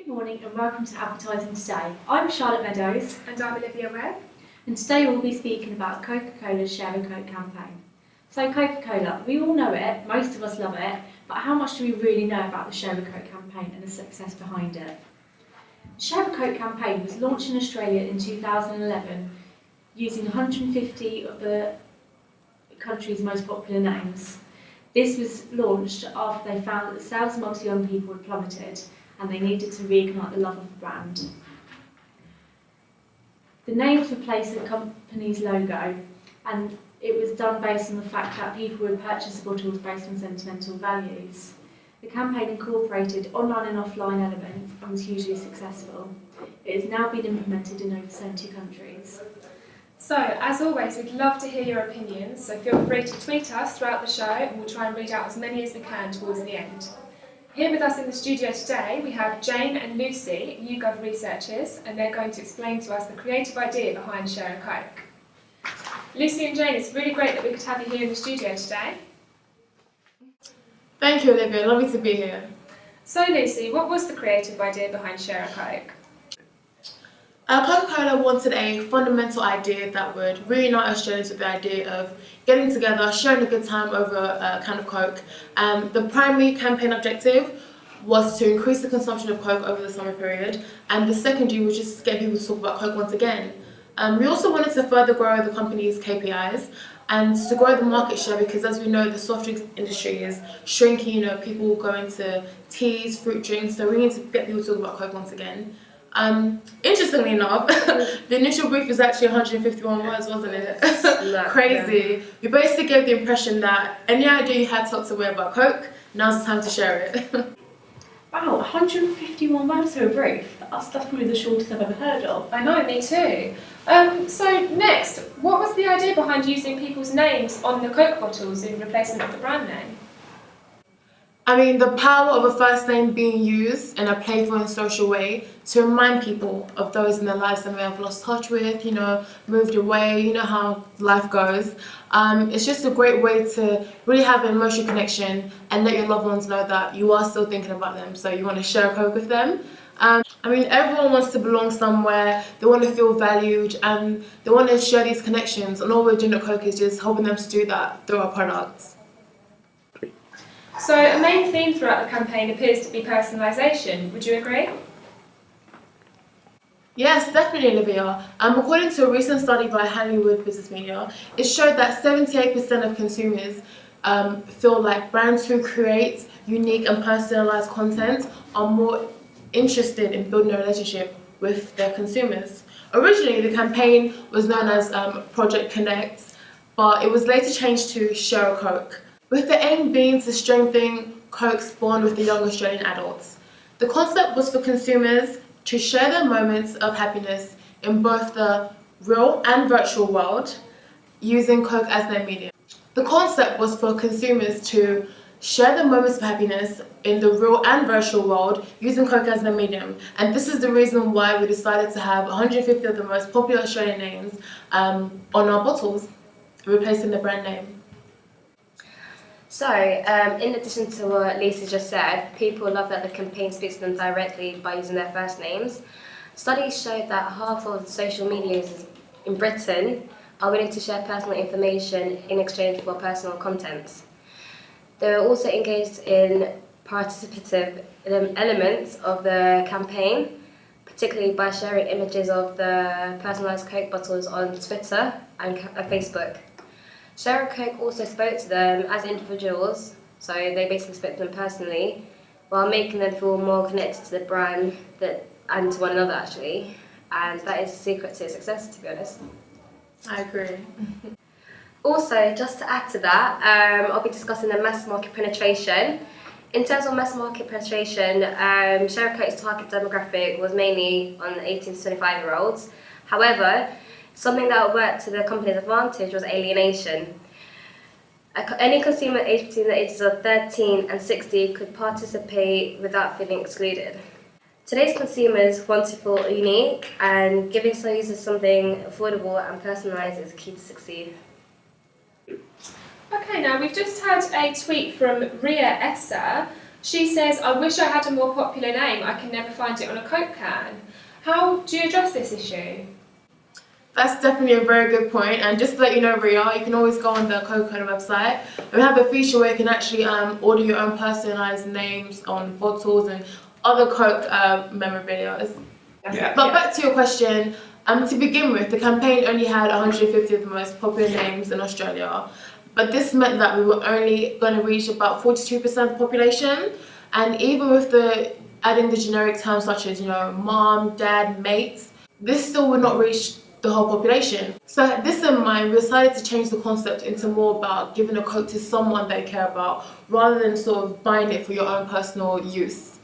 morning and welcome to Advertising Today. I'm Charlotte Meadows. And I'm Olivia Webb. And today we'll be speaking about Coca-Cola's Share a Coke campaign. So Coca-Cola, we all know it, most of us love it, but how much do we really know about the Share a Coke campaign and the success behind it? The Share a Coke campaign was launched in Australia in 2011 using 150 of the country's most popular names. This was launched after they found that the sales amongst young people had plummeted and they needed to reignite the love of the brand. The names replaced the company's logo, and it was done based on the fact that people would purchase the bottles based on sentimental values. The campaign incorporated online and offline elements and was hugely successful. It has now been implemented in over 70 countries. So, as always, we'd love to hear your opinions, so feel free to tweet us throughout the show and we'll try and read out as many as we can towards the end. Here with us in the studio today, we have Jane and Lucy, YouGov researchers, and they're going to explain to us the creative idea behind Share a Coke. Lucy and Jane, it's really great that we could have you here in the studio today. Thank you, Olivia. Lovely to be here. So, Lucy, what was the creative idea behind Share a Coke? Coca-Cola wanted a fundamental idea that would reunite Australians with the idea of getting together, sharing a good time over a can of Coke. The primary campaign objective was to increase the consumption of Coke over the summer period, and the secondary was just to get people to talk about Coke once again. We also wanted to further grow the company's KPIs and to grow the market share because, as we know, the soft drinks industry is shrinking. People go into teas, fruit drinks, so we need to get people to talk about Coke once again. Interestingly enough, the initial brief was actually 151 words, wasn't it? Crazy. Yeah. We basically gave the impression that any idea you had tucked away about Coke, now's the time to share it. Wow, 151 words for a brief. That's probably the shortest I've ever heard of. I know, me too. So next, what was the idea behind using people's names on the Coke bottles in replacement of the brand name? The power of a first name being used in a playful and social way to remind people of those in their lives that they have lost touch with, moved away, how life goes. It's just a great way to really have an emotional connection and let your loved ones know that you are still thinking about them, so you want to share a Coke with them. Everyone wants to belong somewhere, they want to feel valued, and they want to share these connections, and all we're doing at Coke is just helping them to do that through our products. So a main theme throughout the campaign appears to be personalisation. Would you agree? Yes, definitely, Olivia. According to a recent study by Hollywood Business Media, it showed that 78% of consumers feel like brands who create unique and personalised content are more interested in building a relationship with their consumers. Originally, the campaign was known as Project Connect, but it was later changed to Share a Coke, with the aim being to strengthen Coke's bond with the young Australian adults. The concept was for consumers to share their moments of happiness in both the real and virtual world, using Coke as their medium. The concept was for consumers to share their moments of happiness in the real and virtual world, using Coke as their medium. And this is the reason why we decided to have 150 of the most popular Australian names on our bottles, replacing the brand name. So, in addition to what Lisa just said, people love that the campaign speaks to them directly by using their first names. Studies showed that half of social media users in Britain are willing to share personal information in exchange for personal content. They were also engaged in participative elements of the campaign, particularly by sharing images of the personalised Coke bottles on Twitter and Facebook. Share a Coke also spoke to them as individuals, so they basically spoke to them personally, while making them feel more connected to the brand and to one another actually, and that is the secret to success, to be honest. I agree. Also, just to add to that, I'll be discussing the mass market penetration. In terms of mass market penetration, Share a Coke's target demographic was mainly on 18 to 25-year-olds. However, something that worked to the company's advantage was alienation. Any consumer aged between the ages of 13 and 60 could participate without feeling excluded. Today's consumers want to feel unique, and giving some users something affordable and personalised is key to succeed. Okay, now we've just had a tweet from Ria Essa She says, I wish I had a more popular name. I can never find it on a Coke can. How do you address this issue? That's definitely a very good point. And just to let you know, Ria, you can always go on the Coca-Cola website. We have a feature where you can actually order your own personalised names on bottles and other Coke memorabilia. Yeah. But back to your question, to begin with, the campaign only had 150 of the most popular names in Australia. But this meant that we were only going to reach about 42% of the population. And even with adding the generic terms such as, mom, dad, mates, this still would not reach the whole population. So this in mind, we decided to change the concept into more about giving a Coke to someone they care about, rather than sort of buying it for your own personal use.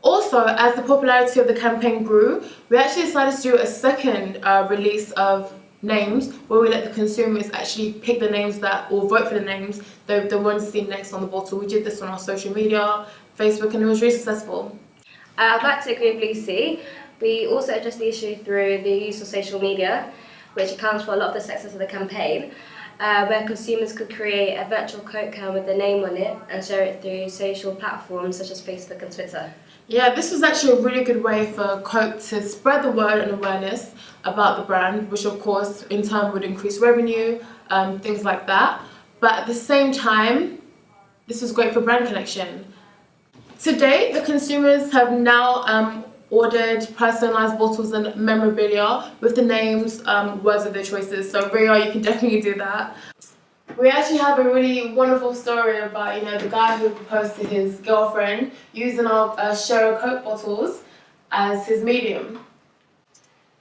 Also, as the popularity of the campaign grew, we actually decided to do a second release of names, where we let the consumers actually pick the names or vote for the names they want to see next on the bottle. We did this on our social media, Facebook, and it was really successful. I'd like to agree with Lucy. We also addressed the issue through the use of social media, which accounts for a lot of the success of the campaign, where consumers could create a virtual Coke can with their name on it and share it through social platforms such as Facebook and Twitter. Yeah, this was actually a really good way for Coke to spread the word and awareness about the brand, which of course in turn would increase revenue, things like that. But at the same time, this was great for brand connection. Today, the consumers have now ordered personalised bottles and memorabilia with the names, words of their choices. So Ria, you can definitely do that. We actually have a really wonderful story about, the guy who proposed to his girlfriend using our Share a Coke bottles as his medium.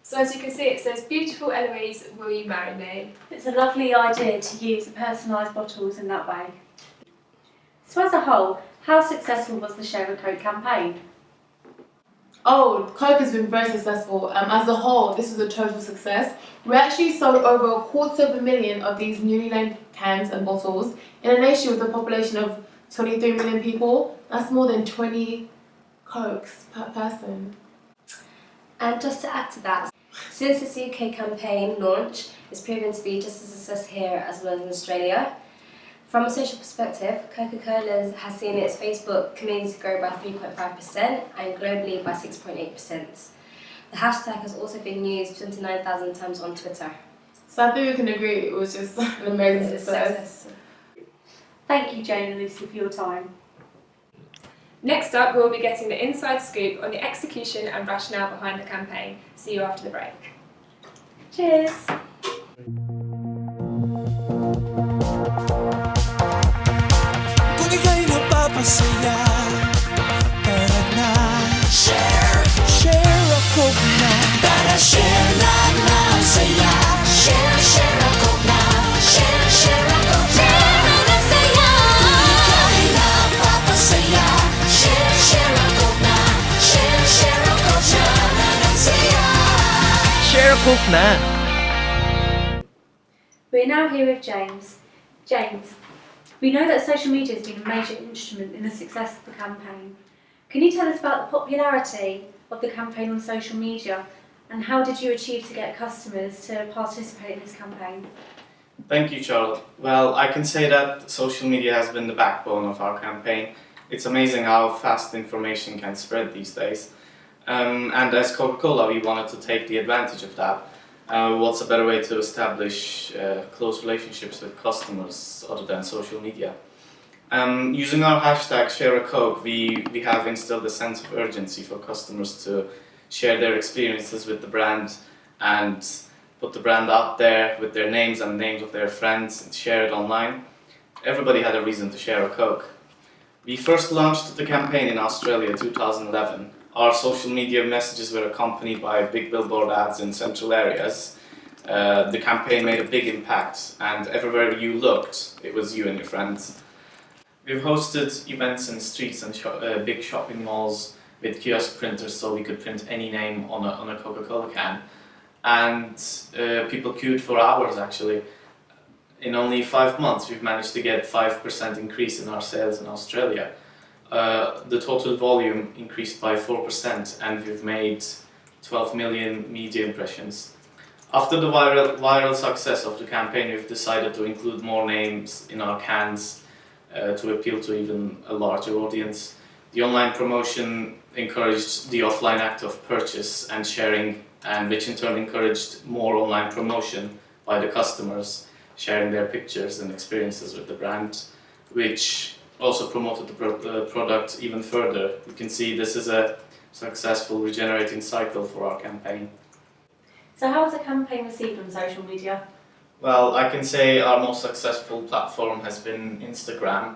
So as you can see, it says, beautiful Eloise, will you marry me? It's a lovely idea to use the personalised bottles in that way. So as a whole, how successful was the Share a Coke campaign? Oh, Coke has been very successful. As a whole, this is a total success. We actually sold over 250,000 of these newly named cans and bottles in a nation with a population of 23 million people. That's more than 20 Cokes per person. And just to add to that, since this UK campaign launch, it's proven to be just as a success here as well as in Australia. From a social perspective, Coca-Cola has seen its Facebook community grow by 3.5% and globally by 6.8%. The hashtag has also been used 29,000 times on Twitter. So I think we can agree it was just an amazing success. Thank you, Jane and Lucy, for your time. Next up, we'll be getting the inside scoop on the execution and rationale behind the campaign. See you after the break. Cheers! Napapasaya para na share a Coke na para share na ang saya share a Coke na share a Coke na ang saya ika'y napapasaya share a Coke na share a Coke na ang saya share a Coke na. We're now here with James. James, we know that social media has been a major instrument in the success of the campaign. Can you tell us about the popularity of the campaign on social media and how did you achieve to get customers to participate in this campaign? Thank you, Charlotte. Well, I can say that social media has been the backbone of our campaign. It's amazing how fast information can spread these days. And as Coca-Cola, we wanted to take the advantage of that. What's a better way to establish close relationships with customers other than social media? Using our hashtag #ShareACoke, we have instilled a sense of urgency for customers to share their experiences with the brand and put the brand out there with their names and names of their friends and share it online. Everybody had a reason to share a Coke. We first launched the campaign in Australia in 2011. Our social media messages were accompanied by big billboard ads in central areas. The campaign made a big impact, and everywhere you looked, it was you and your friends. We've hosted events in streets and big shopping malls with kiosk printers so we could print any name on a Coca-Cola can. And people queued for hours actually. In only 5 months we've managed to get 5% increase in our sales in Australia. The total volume increased by 4% and we've made 12 million media impressions. After the viral success of the campaign, we've decided to include more names in our cans to appeal to even a larger audience. The online promotion encouraged the offline act of purchase and sharing, and which in turn encouraged more online promotion by the customers, sharing their pictures and experiences with the brand, which also promoted the product even further. You can see this is a successful regenerating cycle for our campaign. So how was the campaign received on social media? Well, I can say our most successful platform has been Instagram.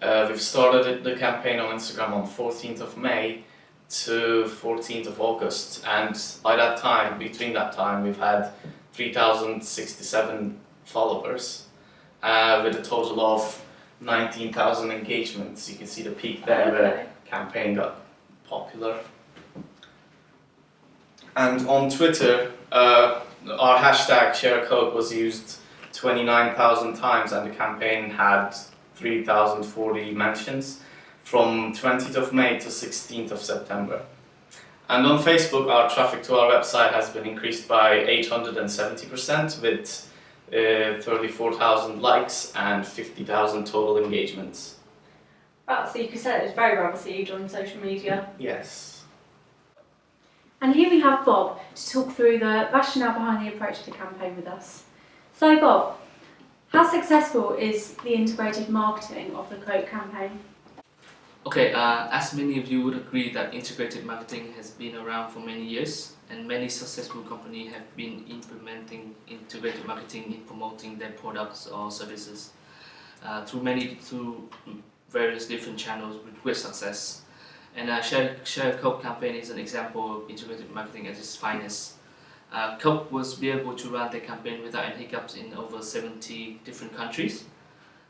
We've started the campaign on Instagram on 14th of May to 14th of August, and by that time, between that time, we've had 3,067 followers with a total of 19,000 engagements. You can see the peak there where the campaign got popular. And on Twitter, our hashtag #ShareACoke was used 29,000 times, and the campaign had 3,040 mentions from 20th of May to 16th of September. And on Facebook, our traffic to our website has been increased by 870% with 34,000 likes and 50,000 total engagements. Wow, so you could say it was very well received on social media. Yes. And here we have Bob to talk through the rationale behind the approach to the campaign with us. So Bob, how successful is the integrated marketing of the Coke campaign? Okay, as many of you would agree that integrated marketing has been around for many years, and many successful companies have been implementing integrated marketing in promoting their products or services through various different channels with great success. And #ShareACoke campaign is an example of integrated marketing at its finest. Coke was be able to run their campaign without any hiccups in over 70 different countries.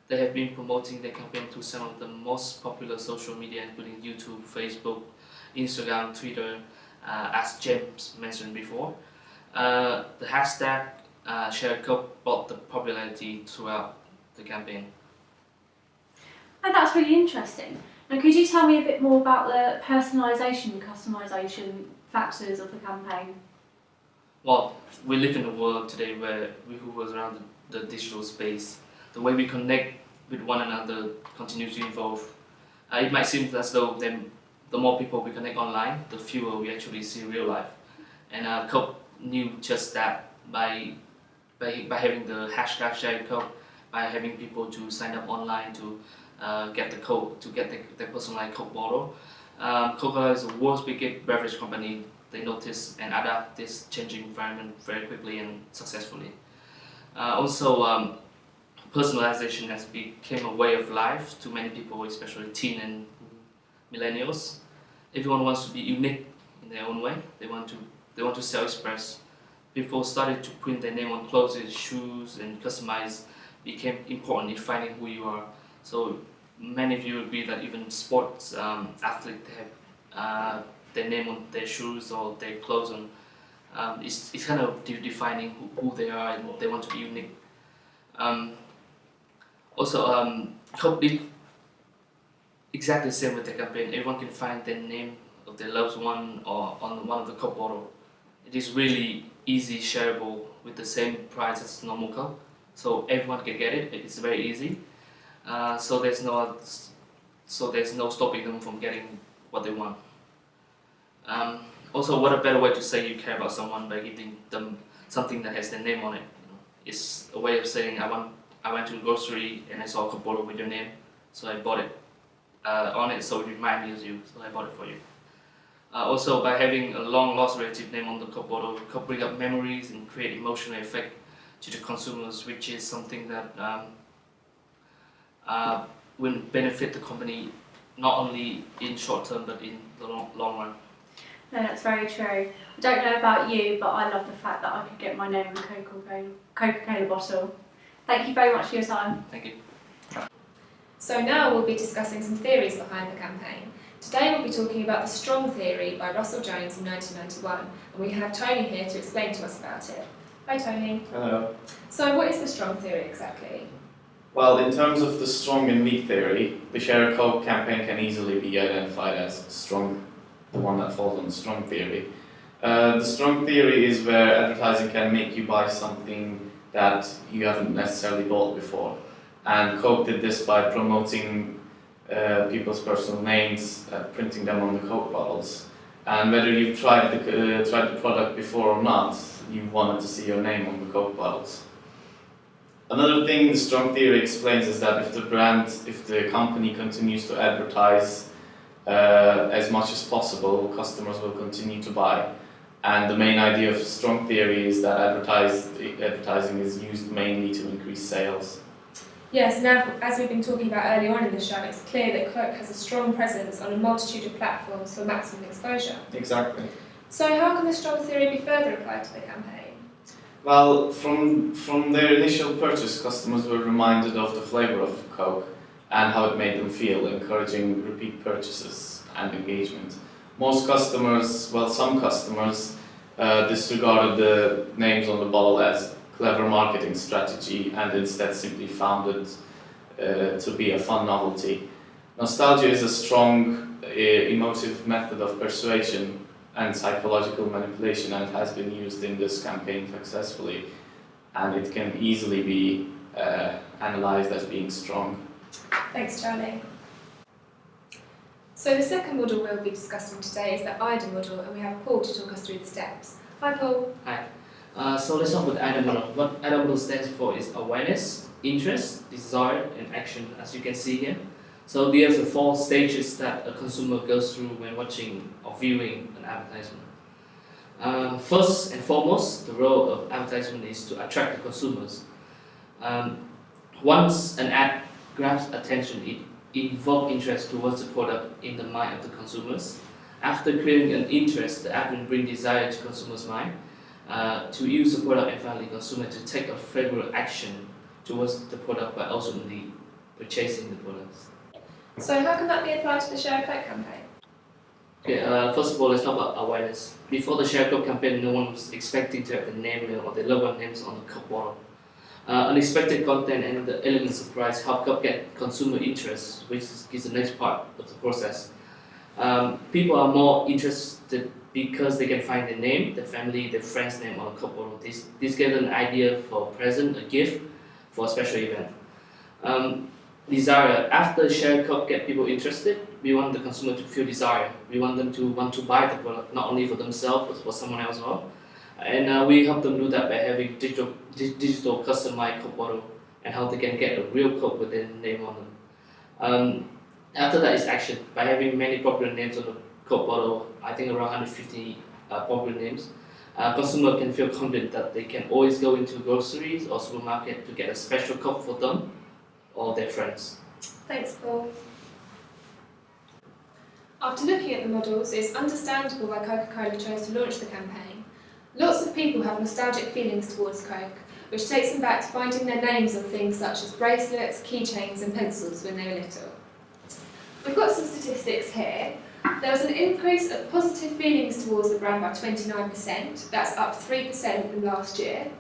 They have been promoting their campaign to some of the most popular social media, including YouTube, Facebook, Instagram, Twitter, as James mentioned before. The hashtag #ShareACoke brought the popularity throughout the campaign. Oh, that's really interesting. Now could you tell me a bit more about the personalisation and customisation factors of the campaign? Well, we live in a world today where we hovers around the digital space. The way we connect with one another continues to evolve. It might seem as though the more people we connect online, the fewer we actually see in real life. And Coke knew just that by having the hashtag #ShareACoke, by having people to sign up online to get the Coke, to get their personalized Coke bottle. Coca-Cola is the world's biggest beverage company. They notice and adapt this changing environment very quickly and successfully. Also, personalization has become a way of life to many people, especially teen and millennials. Everyone wants to be unique in their own way. They want to self-express. People started to print their name on clothes, shoes, and customize became important in finding who you are. So many of you agree that even sports athletes have their name on their shoes or their clothes on. It's kind of defining who they are, and they want to be unique. Coke did exactly the same with the campaign. Everyone can find their name of their loved one or on one of the Coke bottle. It is really easy, shareable with the same price as normal Coke, so everyone can get it. It's very easy. So there's no stopping them from getting what they want. Also, what a better way to say you care about someone by giving them something that has their name on it. It's a way of saying I went to the grocery and I saw a Coke bottle with your name, so I bought it on it, so it reminds me of you, so I bought it for you. Also, by having a long lost relative name on the Coke bottle, Coke bring up memories and create emotional effect to the consumers, which is something that will benefit the company not only in short term but in the long run. No, that's very true. I don't know about you, but I love the fact that I could get my name on a Coca-Cola bottle. Thank you very much for your time. Thank you. So now we'll be discussing some theories behind the campaign. Today we'll be talking about the Strong Theory by Russell Jones in 1991, and we have Tony here to explain to us about it. Hi Tony. Hello. So what is the Strong Theory exactly? Well, in terms of the strong and weak theory, the #ShareACoke campaign can easily be identified as strong, the one that falls on the strong theory. The strong theory is where advertising can make you buy something that you haven't necessarily bought before. And Coke did this by promoting people's personal names, printing them on the Coke bottles. And whether you've tried the product before or not, you wanted to see your name on the Coke bottles. Another thing the strong theory explains is that if the company continues to advertise as much as possible, customers will continue to buy. And the main idea of strong theory is that advertising is used mainly to increase sales. Yes, now as we've been talking about earlier on in the show, it's clear that Coke has a strong presence on a multitude of platforms for maximum exposure. Exactly. So how can the strong theory be further applied to the campaign? Well, from their initial purchase, customers were reminded of the flavour of Coke and how it made them feel, encouraging repeat purchases and engagement. Most customers, well, some customers, disregarded the names on the bottle as clever marketing strategy and instead simply found it to be a fun novelty. Nostalgia is a strong emotive method of persuasion and psychological manipulation, and has been used in this campaign successfully, and it can easily be analysed as being strong. Thanks, Charlie. So the second model we'll be discussing today is the IDA model, and we have Paul to talk us through the steps. Hi, Paul. Hi. So let's start with IDA model. What IDA model stands for is awareness, interest, desire, and action, as you can see here. So these are the 4 stages that a consumer goes through when watching or viewing an advertisement. First and foremost, the role of advertisement is to attract the consumers. Once an ad grabs attention, it invokes interest towards the product in the mind of the consumers. After creating an interest, the ad will bring desire to consumers' mind to use the product, and finally consumer to take a favorable action towards the product by ultimately purchasing the products. So how can that be applied to the Share a Coke campaign? Okay, first of all, let's talk about awareness. Before the Share a Coke campaign, no one was expecting to have the name or the loved one names on the Coke bottle. Unexpected content and the elegant surprise help Coke get consumer interest, which is the next part of the process. People are more interested because they can find their name, their family, their friend's name on a Coke bottle. This gives them an idea for a present, a gift for a special event. Desire. After Share a Coke get people interested, we want the consumer to feel desire. We want them to want to buy the product, not only for themselves, but for someone else as well. And we help them do that by having digital customized Coke bottle, and how they can get a real Coke with their name on them. After that is action. By having many popular names on the Coke bottle, I think around 150 popular names, consumer can feel confident that they can always go into groceries or supermarket to get a special Coke for them or their friends. Thanks, Paul. After looking at the models, it's understandable why Coca-Cola chose to launch the campaign. Lots of people have nostalgic feelings towards Coke, which takes them back to finding their names on things such as bracelets, keychains and pencils when they were little. We've got some statistics here. There was an increase of positive feelings towards the brand by 29%, that's up 3% from last year.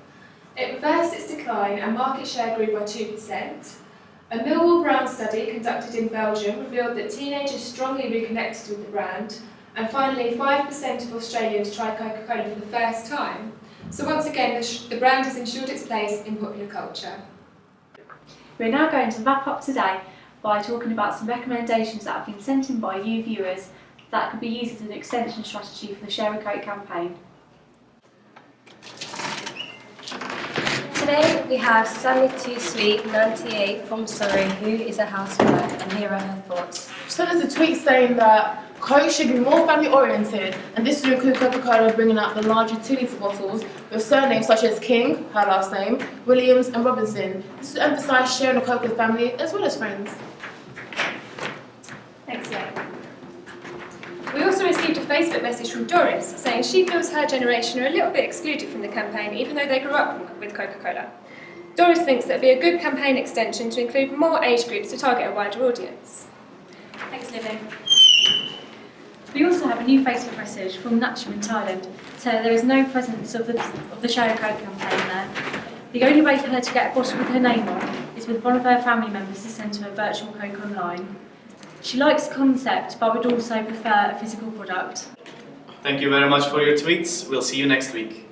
It reversed its decline and market share grew by 2%. A Millwall Brown study conducted in Belgium revealed that teenagers strongly reconnected with the brand, and finally 5% of Australians tried Coca-Cola for the first time. So once again, the brand has ensured its place in popular culture. We're now going to wrap up today by talking about some recommendations that have been sent in by you viewers that could be used as an extension strategy for the Share a Coke campaign. Today we have Sammy Too Sweet 98 from Surrey, who is a housewife, and here are her thoughts. So there's a tweet saying that Coke should be more family oriented, and this would include Coca-Cola bringing out the larger 2-litre bottles with surnames such as King, her last name, Williams and Robinson. This would emphasise sharing a Coke with family as well as friends. Thanks, Leigh. We also received a Facebook message from Doris saying she feels her generation are a little bit excluded from the campaign even though they grew up with Coca-Cola. Doris thinks that it would be a good campaign extension to include more age groups to target a wider audience. Thanks, Livy. We also have a new Facebook message from Natcham in Thailand, so there is no presence of the Share a Coke campaign there. The only way for her to get a bottle with her name on is with one of her family members to send her a virtual Coke online. She likes the concept, but would also prefer a physical product. Thank you very much for your tweets. We'll see you next week.